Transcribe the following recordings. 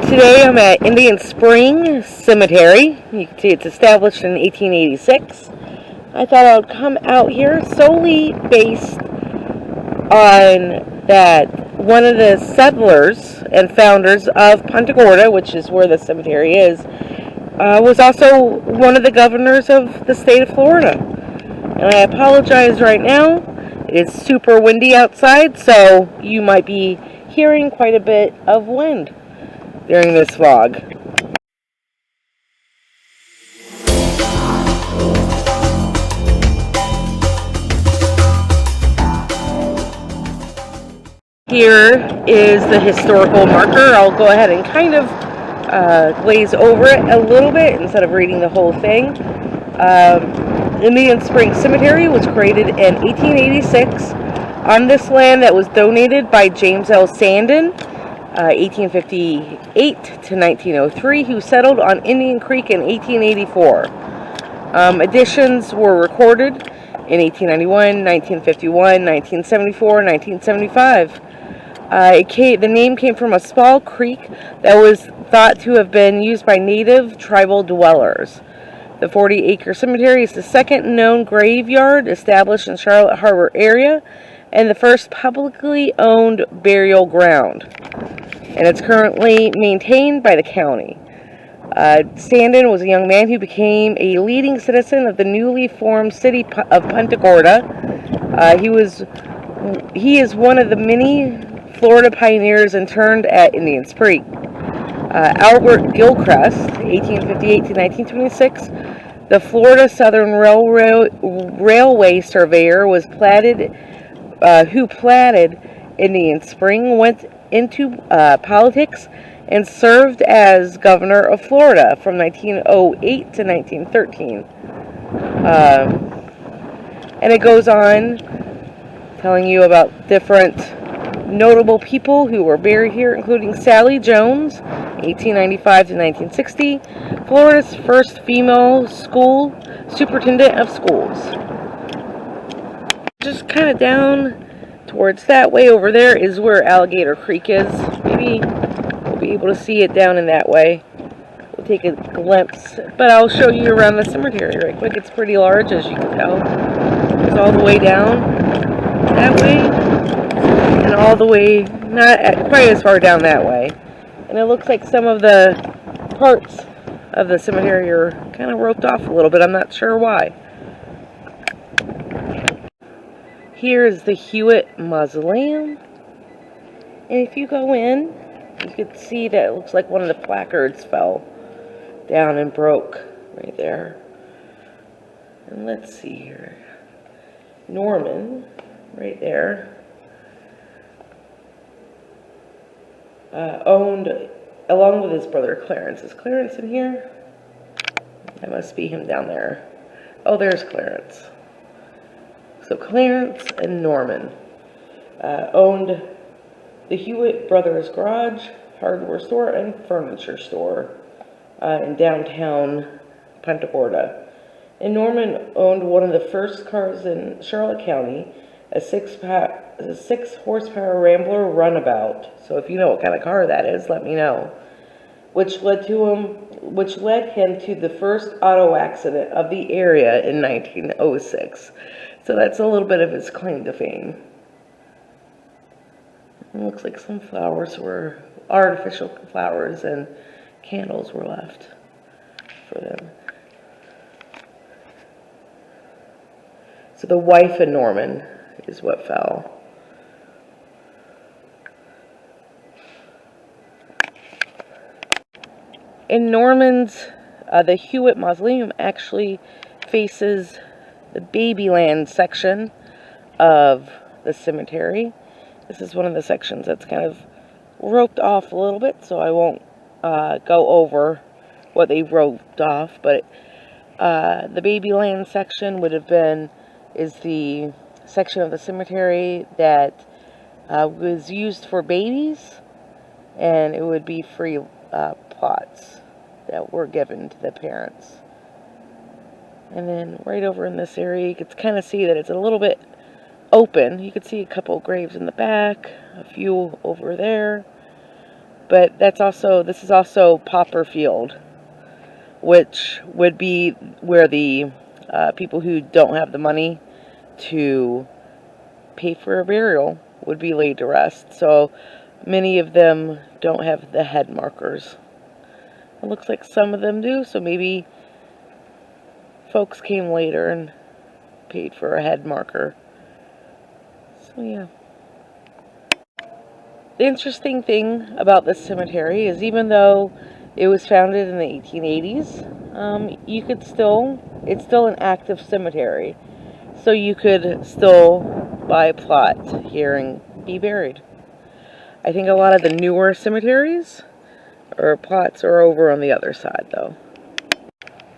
Today I'm at Indian Spring Cemetery. You can see it's established in 1886. I thought I would come out here solely based on that one of the settlers and founders of Punta Gorda, which is where the cemetery is, was also one of the governors of the state of Florida. And I apologize right now. It is super windy outside, so you might be hearing quite a bit of wind during this vlog. Here is the historical marker. I'll go ahead and kind of glaze over it a little bit instead of reading the whole thing. Indian Spring Cemetery was created in 1886 on this land that was donated by James L. Sandin, 1858 to 1903, who settled on Indian Creek in 1884. Additions were recorded in 1891, 1951, 1974, 1975. The name came from a small creek that was thought to have been used by native tribal dwellers. The 40-acre cemetery is the second known graveyard established in Charlotte Harbor area and the first publicly owned burial ground. And it's currently maintained by the county. Sandin was a young man who became a leading citizen of the newly formed city of Punta Gorda. He is one of the many Florida pioneers interned at Indian Spring. Albert Gilchrist, 1858 to 1926, the Florida Southern Railway surveyor, who platted Indian Spring, went into politics and served as governor of Florida from 1908 to 1913. And it goes on telling you about different notable people who were buried here, including Sally Jones, 1895 to 1960, Florida's first female school superintendent of schools. Just kind of down towards that way over there is where Alligator Creek is. Maybe we'll be able to see it down in that way. We'll take a glimpse, but I'll show you around the cemetery right quick. It's pretty large, as you can tell. It's all the way down that way, and all the way, not quite as far down that way. And it looks like some of the parts of the cemetery are kind of roped off a little bit. I'm not sure why. Here is the Hewitt Mausoleum. And if you go in, you can see that it looks like one of the placards fell down and broke right there. And let's see here. Norman, right there, owned, along with his brother Clarence. Is Clarence in here? That must be him down there. Oh, there's Clarence. So Clarence and Norman owned the Hewitt Brothers Garage, hardware store, and furniture store in downtown Punta Gorda. And Norman owned one of the first cars in Charlotte County, a 6-horsepower Rambler runabout. So if you know what kind of car that is, let me know. Which led him to the first auto accident of the area in 1906. So that's a little bit of his claim to fame. It looks like some flowers were artificial flowers and candles were left for them. So the wife of Norman is what fell. In Norman's, the Hewitt Mausoleum actually faces the Babyland section of the cemetery. This is one of the sections that's kind of roped off a little bit, so I won't go over what they roped off, but the Babyland section is the section of the cemetery that was used for babies, and it would be free plots that were given to the parents. And then right over in this area, you can kind of see that it's a little bit open. You can see a couple graves in the back, a few over there. But this is also Pauper Field, which would be where the people who don't have the money to pay for a burial would be laid to rest. So many of them don't have the head markers. It looks like some of them do, so maybe folks came later and paid for a head marker. So yeah. The interesting thing about this cemetery is, even though it was founded in the 1880s, it's still an active cemetery. So you could still buy a plot here and be buried. I think a lot of the newer cemeteries or plots are over on the other side, though.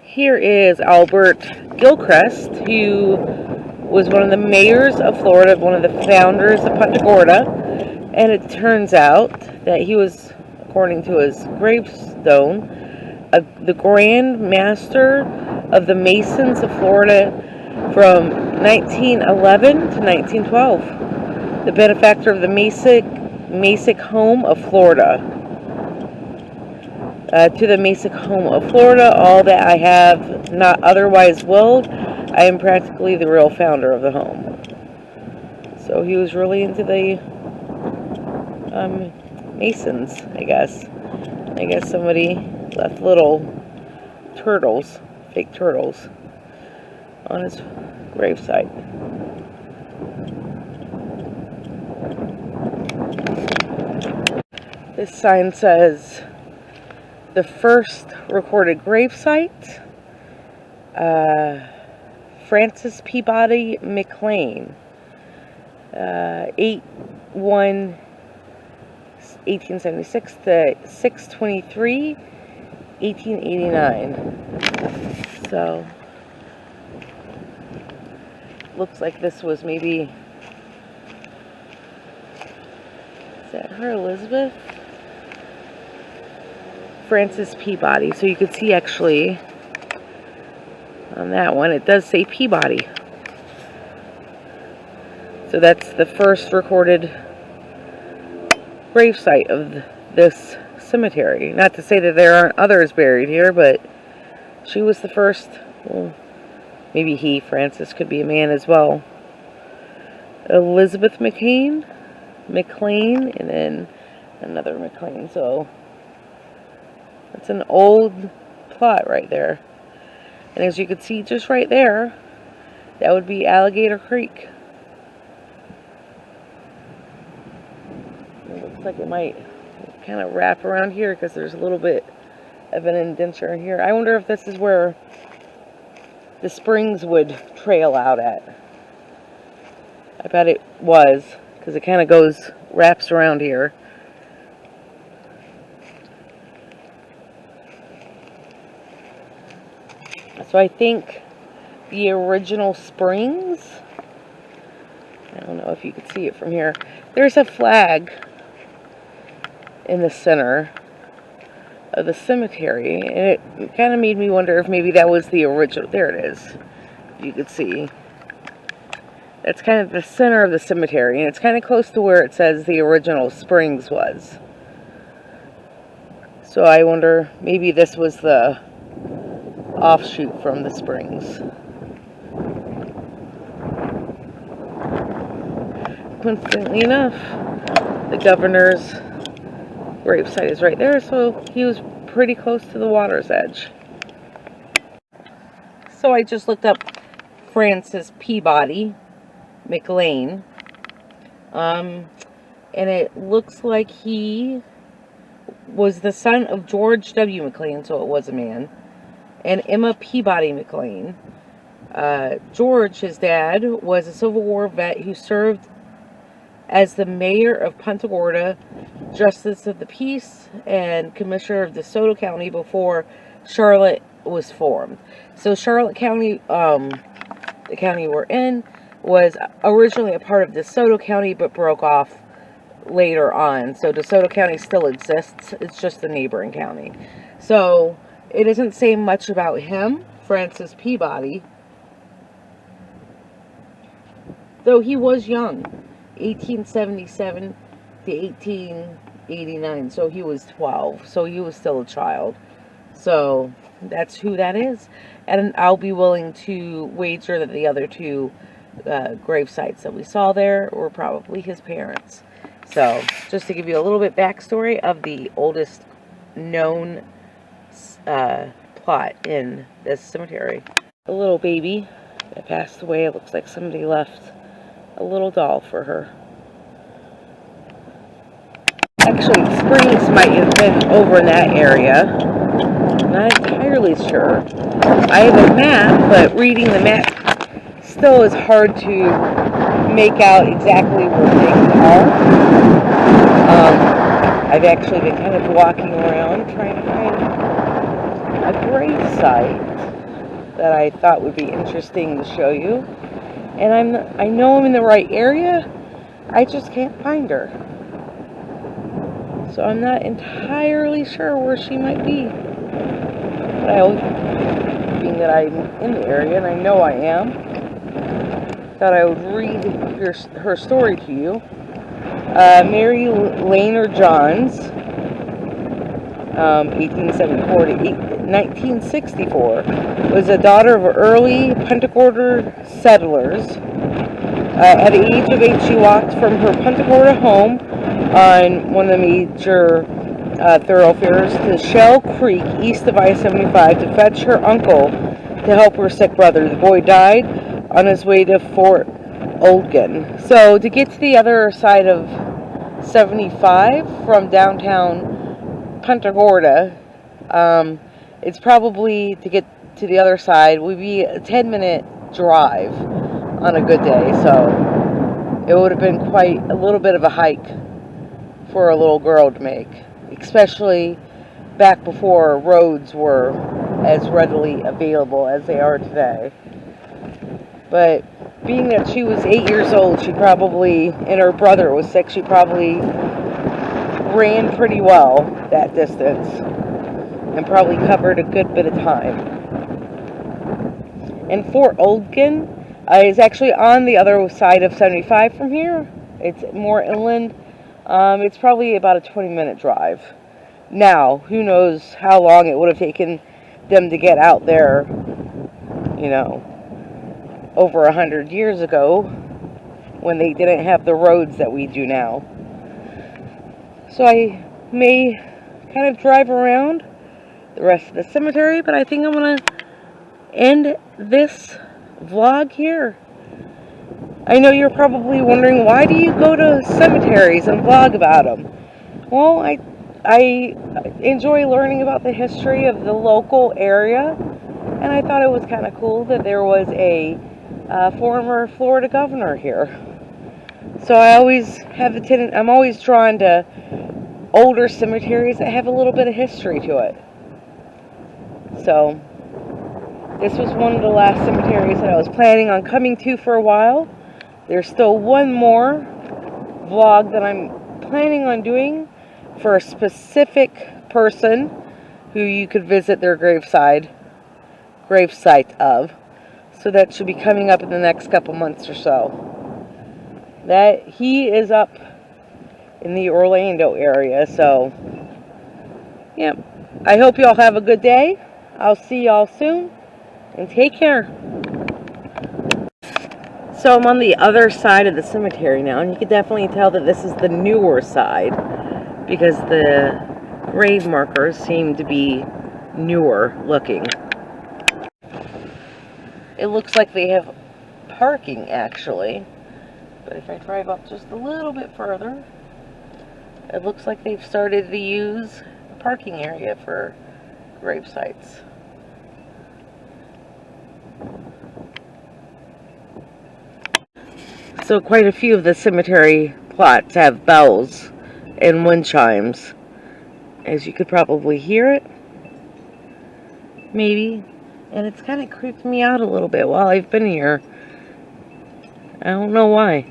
Here is Albert Gilchrist, who was one of the mayors of Florida, one of the founders of Punta Gorda, and it turns out that he was, according to his gravestone, the Grand Master of the Masons of Florida from 1911 to 1912, the benefactor of the Masick Home of Florida. To the Masick Home of Florida, all that I have not otherwise willed, I am practically the real founder of the home. So he was really into the Masons, I guess. I guess somebody left little turtles, fake turtles, on his gravesite. This sign says, the first recorded gravesite, Francis Peabody McLean, 1876 to 6/23, 1889. So, looks like this was maybe, is that her, Elizabeth? Francis Peabody. So you could see actually on that one, it does say Peabody. So that's the first recorded gravesite of this cemetery. Not to say that there aren't others buried here, but she was the first. Well, maybe he, Francis, could be a man as well. Elizabeth McLean, and then another McLean. So it's an old plot right there. And as you can see just right there, that would be Alligator Creek. It looks like it might kind of wrap around here because there's a little bit of an indenture here. I wonder if this is where the springs would trail out at. I bet it was, because it kind of wraps around here. So I think the original springs, I don't know if you can see it from here, there's a flag in the center of the cemetery, and it kind of made me wonder if maybe that was the original. There it is. You could see. That's kind of the center of the cemetery, and it's kind of close to where it says the original springs was. So I wonder, maybe this was the offshoot from the springs. Coincidentally enough, the governor's gravesite is right there, so he was pretty close to the water's edge. So I just looked up Francis Peabody McLean, and it looks like he was the son of George W. McLean, so it was a man, and Emma Peabody McLean. George, his dad, was a Civil War vet who served as the mayor of Punta Gorda, justice of the peace, and commissioner of DeSoto County before Charlotte was formed. So Charlotte County, the county we're in, was originally a part of DeSoto County but broke off later on. So DeSoto County still exists, it's just the neighboring county. So it doesn't say much about him, Francis Peabody, though he was young, 1877 to 89, so he was 12, so he was still a child. So that's who that is. And I'll be willing to wager that the other two grave sites that we saw there were probably his parents. So just to give you a little bit backstory of the oldest known plot in this cemetery. A little baby that passed away. It looks like somebody left a little doll for her. Actually, Springs might have been over in that area. Not entirely sure. I have a map, but reading the map still is hard to make out exactly where things are. I've actually been kind of walking around trying to find a grave site that I thought would be interesting to show you. And I know I'm in the right area, I just can't find her. So I'm not entirely sure where she might be. But I always, being that I'm in the area, and I know I am, thought I would read her story to you. Mary Laner Johns, 1874 to 1964, was a daughter of early Punta Gorda settlers. At the age of 8, she walked from her Punta Gorda home on one of the major thoroughfares to Shell Creek east of I-75 to fetch her uncle to help her sick brother. The boy died on his way to Fort Oldkin. So to get to the other side of 75 from downtown Punta Gorda, it's probably, to get to the other side, would be a 10-minute drive on a good day. So it would have been quite a little bit of a hike for a little girl to make, especially back before roads were as readily available as they are today. But being that she was 8 years old, she probably, and her brother was 6, she probably ran pretty well that distance and probably covered a good bit of time. And Fort Oldkin is actually on the other side of 75 from here. It's more inland. It's probably about a 20-minute drive. Now, who knows how long it would have taken them to get out there, you know, over 100 years ago, when they didn't have the roads that we do now. So I may kind of drive around the rest of the cemetery, but I think I'm going to end this vlog here. I know you're probably wondering, why do you go to cemeteries and vlog about them? Well, I enjoy learning about the history of the local area, and I thought it was kind of cool that there was a former Florida governor here. So I always have I'm always drawn to older cemeteries that have a little bit of history to it. So this was one of the last cemeteries that I was planning on coming to for a while. There's still one more vlog that I'm planning on doing for a specific person who you could visit their gravesite of. So that should be coming up in the next couple months or so. That he is up in the Orlando area. So, yeah. I hope y'all have a good day. I'll see y'all soon. And take care. So I'm on the other side of the cemetery now. And you can definitely tell that this is the newer side, because the grave markers seem to be newer looking. It looks like they have parking, actually. But if I drive up just a little bit further, it looks like they've started to use a parking area for grave sites. So quite a few of the cemetery plots have bells and wind chimes, as you could probably hear it. Maybe. And it's kind of creeped me out a little bit while I've been here. I don't know why.